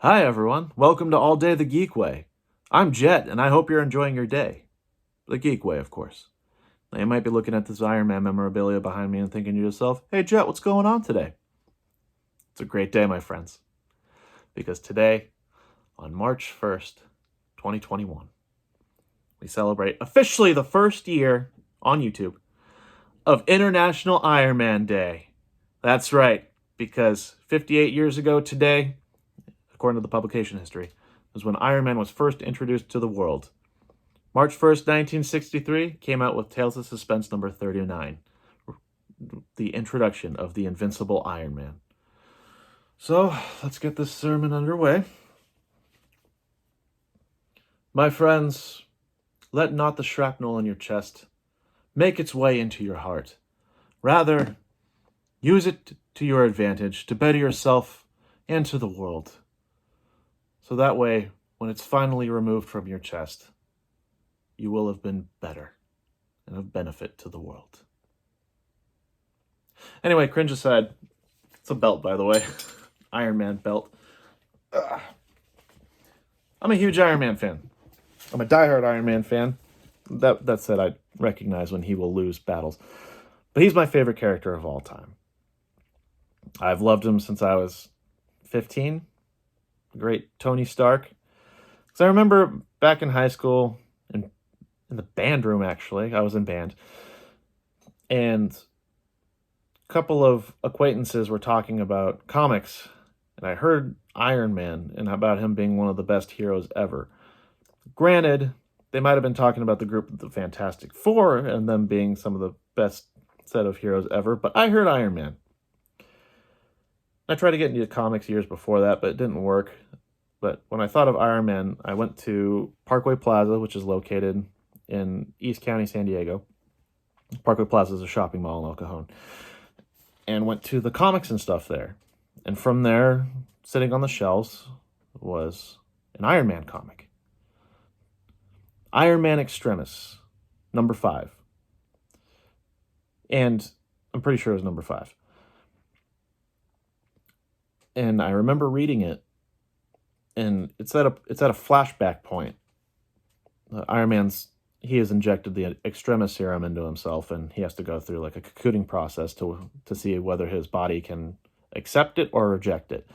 Hi everyone, welcome to All Day the Geek Way. I'm Jet, and I hope you're enjoying your day. The Geek Way, of course. Now you might be looking at this Iron Man memorabilia behind me and thinking to yourself, hey Jet, what's going on today? It's a great day, my friends. Because today, on March 1st, 2021, we celebrate officially the first year on YouTube of International Iron Man Day. That's right, because 58 years ago today, according to the publication history, was when Iron Man was first introduced to the world. March 1st, 1963, came out with Tales of Suspense number 39, the introduction of the invincible Iron Man. So, let's get this sermon underway. My friends, let not the shrapnel in your chest make its way into your heart. Rather, use it to your advantage to better yourself and to the world. So that way, when it's finally removed from your chest, you will have been better and of benefit to the world. Anyway, cringe aside, it's a belt, by the way. Iron Man belt. Ugh. I'm a huge Iron Man fan. I'm a diehard Iron Man fan. That said, I recognize when he will lose battles. But he's my favorite character of all time. I've loved him since I was 15. Great Tony Stark. Because I remember back in high school, in the band room, actually. I was in band. And a couple of acquaintances were talking about comics. And I heard Iron Man and about him being one of the best heroes ever. Granted, they might have been talking about the group of the Fantastic Four and them being some of the best set of heroes ever, but I heard Iron Man. I tried to get into comics years before that, but it didn't work. But when I thought of Iron Man, I went to Parkway Plaza, which is located in East County, San Diego. Parkway Plaza is a shopping mall in El Cajon. And went to the comics and stuff there. And from there, sitting on the shelves, was an Iron Man comic. Iron Man Extremis, number 5. And I'm pretty sure it was number 5. And I remember reading it, and it's at a flashback point. Iron Man's, he has injected the Extremis serum into himself, and he has to go through like a cocooning process to see whether his body can accept it or reject it.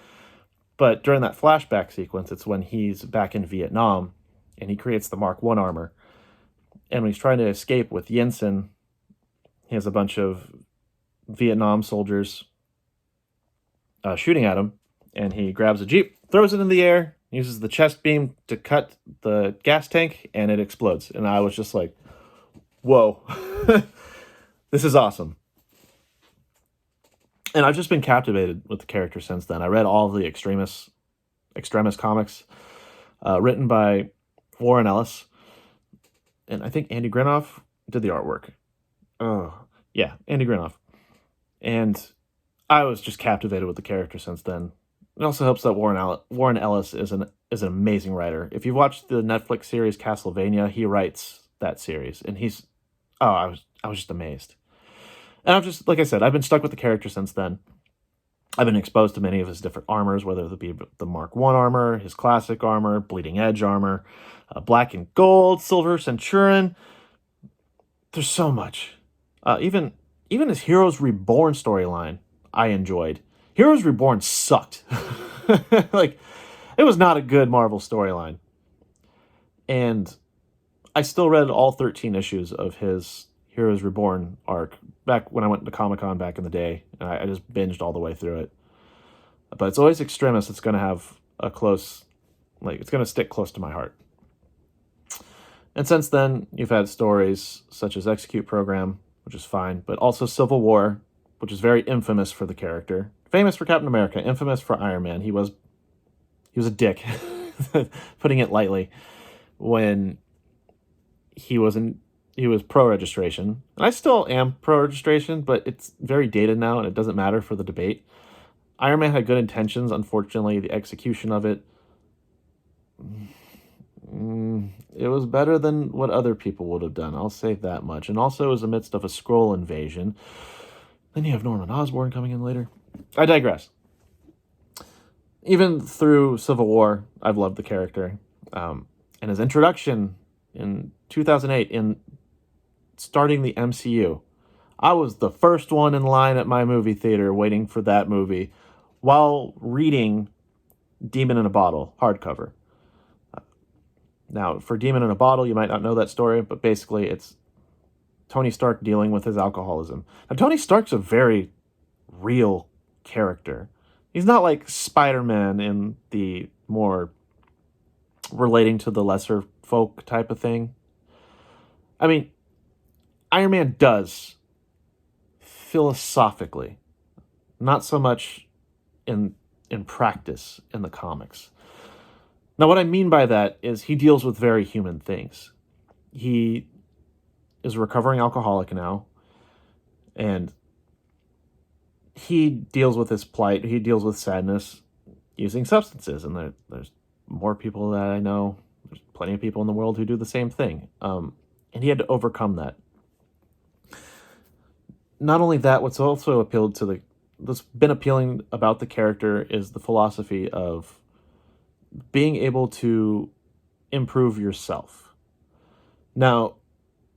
But during that flashback sequence, it's when he's back in Vietnam, and he creates the Mark I armor. And when he's trying to escape with Yinsen, he has a bunch of Vietnam soldiers shooting at him, and he grabs a Jeep, throws it in the air, uses the chest beam to cut the gas tank, and it explodes. And I was just like, whoa, this is awesome. And I've just been captivated with the character since then. I read all of the Extremis comics written by Warren Ellis, and I think Andy Grinoff did the artwork. Oh, yeah, Andy Grinoff. And I was just captivated with the character since then. It also helps that Warren Ellis is an amazing writer. If you've watched the Netflix series Castlevania, he writes that series, and I was just amazed. And I've just, like I said, I've been stuck with the character since then. I've been exposed to many of his different armors, whether it be the Mark I armor, his classic armor, Bleeding Edge armor, Black and Gold, Silver Centurion. There's so much. Even his Heroes Reborn storyline, I enjoyed. Heroes Reborn sucked. Like, it was not a good Marvel storyline. And I still read all 13 issues of his Heroes Reborn arc back when I went to Comic-Con back in the day, and I just binged all the way through it. But it's always Extremis that's going to have a close, like, it's going to stick close to my heart. And since then, you've had stories such as Execute Program, which is fine, but also Civil War, which is very infamous for the character. Famous for Captain America, infamous for Iron Man. He was a dick, putting it lightly, when he was pro-registration. And I still am pro-registration, but it's very dated now, and it doesn't matter for the debate. Iron Man had good intentions. Unfortunately, the execution of it, it was better than what other people would have done. I'll say that much. And also, it was amidst of a Skrull invasion. Then you have Norman Osborn coming in later. I digress. Even through Civil War, I've loved the character. And his introduction in 2008 in starting the MCU, I was the first one in line at my movie theater waiting for that movie while reading Demon in a Bottle hardcover. Now, for Demon in a Bottle, you might not know that story, but basically it's Tony Stark dealing with his alcoholism. Now, Tony Stark's a very real character. He's not like Spider-Man in the more relating to the lesser folk type of thing. I mean, Iron Man does philosophically, not so much in practice in the comics. Now, what I mean by that is he deals with very human things. He is a recovering alcoholic now, and he deals with his plight. He deals with sadness using substances, and there's more people that I know. There's plenty of people in the world who do the same thing, and he had to overcome that. Not only that, what's also what's been appealing about the character is the philosophy of being able to improve yourself. Now,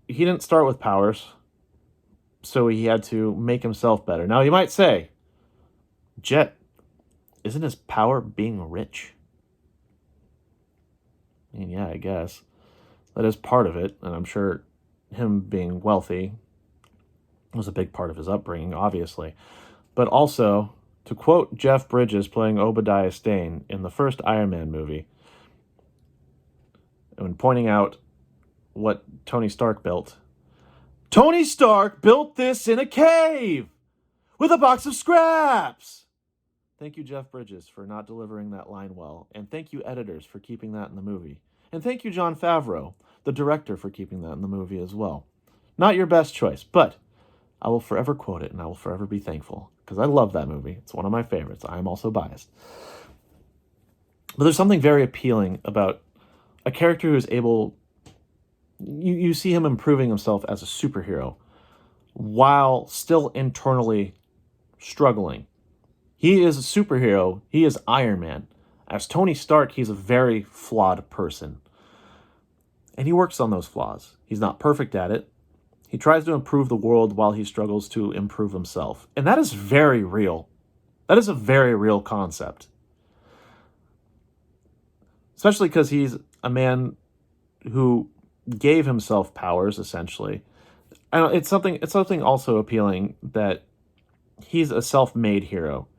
he didn't start with powers, so he had to make himself better. Now, you might say, Jet, isn't his power being rich? I mean, yeah, I guess. That is part of it, and I'm sure him being wealthy was a big part of his upbringing, obviously. But also, to quote Jeff Bridges playing Obadiah Stane in the first Iron Man movie, when pointing out what Tony Stark built, Tony Stark built this in a cave with a box of scraps. Thank you, Jeff Bridges, for not delivering that line well. And thank you, editors, for keeping that in the movie. And thank you, Jon Favreau, the director, for keeping that in the movie as well. Not your best choice, but I will forever quote it, and I will forever be thankful, because I love that movie. It's one of my favorites. I am also biased. But there's something very appealing about a character who is able... You see him improving himself as a superhero while still internally struggling. He is a superhero. He is Iron Man. As Tony Stark, he's a very flawed person. And he works on those flaws. He's not perfect at it. He tries to improve the world while he struggles to improve himself. And that is very real. That is a very real concept. Especially because he's a man who gave himself powers, essentially. And it's something also appealing that he's a self-made hero.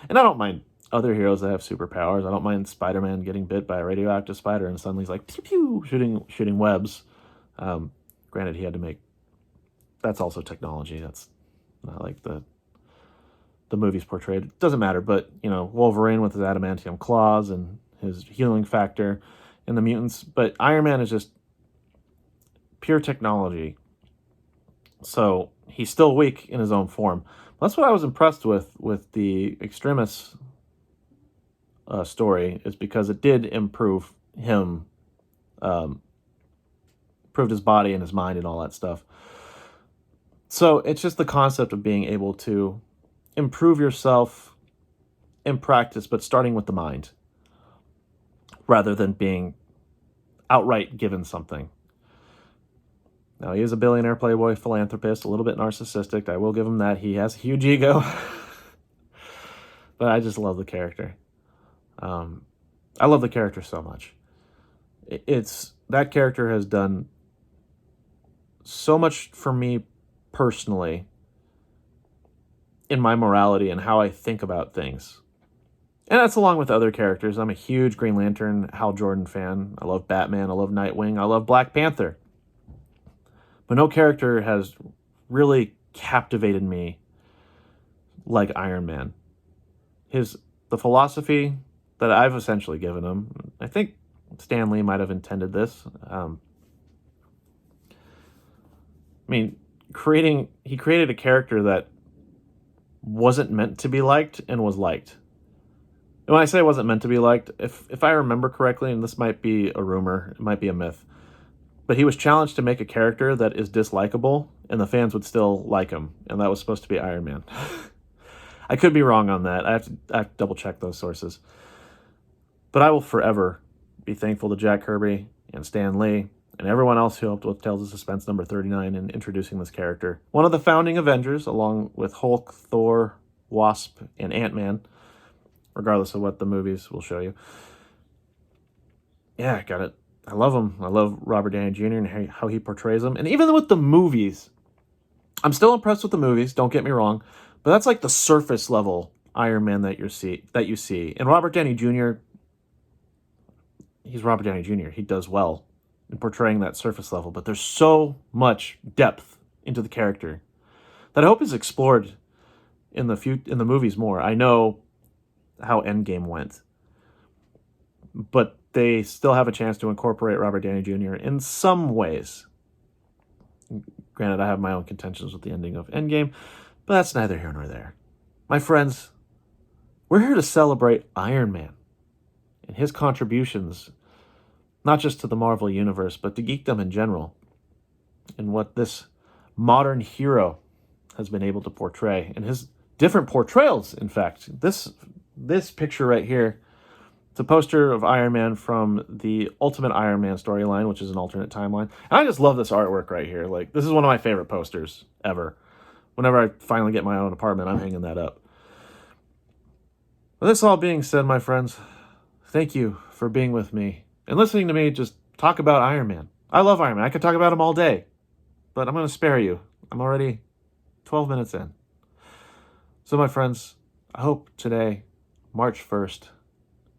And I don't mind other heroes that have superpowers. I don't mind Spider-Man getting bit by a radioactive spider and suddenly he's like, pew pew, shooting webs. Granted, he had to make... That's also technology. That's not like the movies portrayed. It doesn't matter, but, Wolverine with his adamantium claws and his healing factor and the mutants. But Iron Man is just pure technology. So he's still weak in his own form. That's what I was impressed with the Extremis story, is because it did improve him, improved his body and his mind and all that stuff. So it's just the concept of being able to improve yourself in practice, but starting with the mind, rather than being outright given something. Now, he is a billionaire, playboy, philanthropist, a little bit narcissistic. I will give him that. He has a huge ego. But I just love the character. I love the character so much. That character has done so much for me personally in my morality and how I think about things. And that's along with other characters. I'm a huge Green Lantern, Hal Jordan fan. I love Batman. I love Nightwing. I love Black Panther. But no character has really captivated me like Iron Man. The philosophy that I've essentially given him, I think Stan Lee might have intended this. He created a character that wasn't meant to be liked and was liked. And when I say wasn't meant to be liked, if I remember correctly, and this might be a rumor, it might be a myth, but he was challenged to make a character that is dislikable, and the fans would still like him, and that was supposed to be Iron Man. I could be wrong on that. I have to double check those sources. But I will forever be thankful to Jack Kirby and Stan Lee and everyone else who helped with Tales of Suspense number 39 in introducing this character. One of the founding Avengers, along with Hulk, Thor, Wasp, and Ant-Man, regardless of what the movies will show you. Yeah, I got it. I love him. I love Robert Downey Jr. and how he portrays him. And even with the movies, I'm still impressed with the movies, don't get me wrong, but that's like the surface level Iron Man that you see. And Robert Downey Jr., he's Robert Downey Jr. He does well in portraying that surface level, but there's so much depth into the character that I hope is explored in the movies more. I know how Endgame went, but they still have a chance to incorporate Robert Downey Jr. in some ways. Granted, I have my own contentions with the ending of Endgame, but that's neither here nor there. My friends, we're here to celebrate Iron Man and his contributions, not just to the Marvel Universe, but to geekdom in general, and what this modern hero has been able to portray, and his different portrayals, in fact. This picture right here, it's a poster of Iron Man from the Ultimate Iron Man storyline, which is an alternate timeline. And I just love this artwork right here. Like, this is one of my favorite posters ever. Whenever I finally get my own apartment, I'm hanging that up. With this all being said, my friends, thank you for being with me and listening to me just talk about Iron Man. I love Iron Man. I could talk about him all day, but I'm going to spare you. I'm already 12 minutes in. So, my friends, I hope today, March 1st,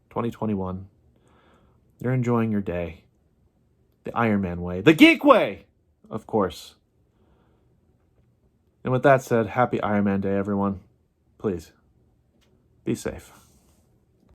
2021, you're enjoying your day the Iron Man way, the geek way, of course. And with that said, happy Iron Man Day, everyone. Please, be safe.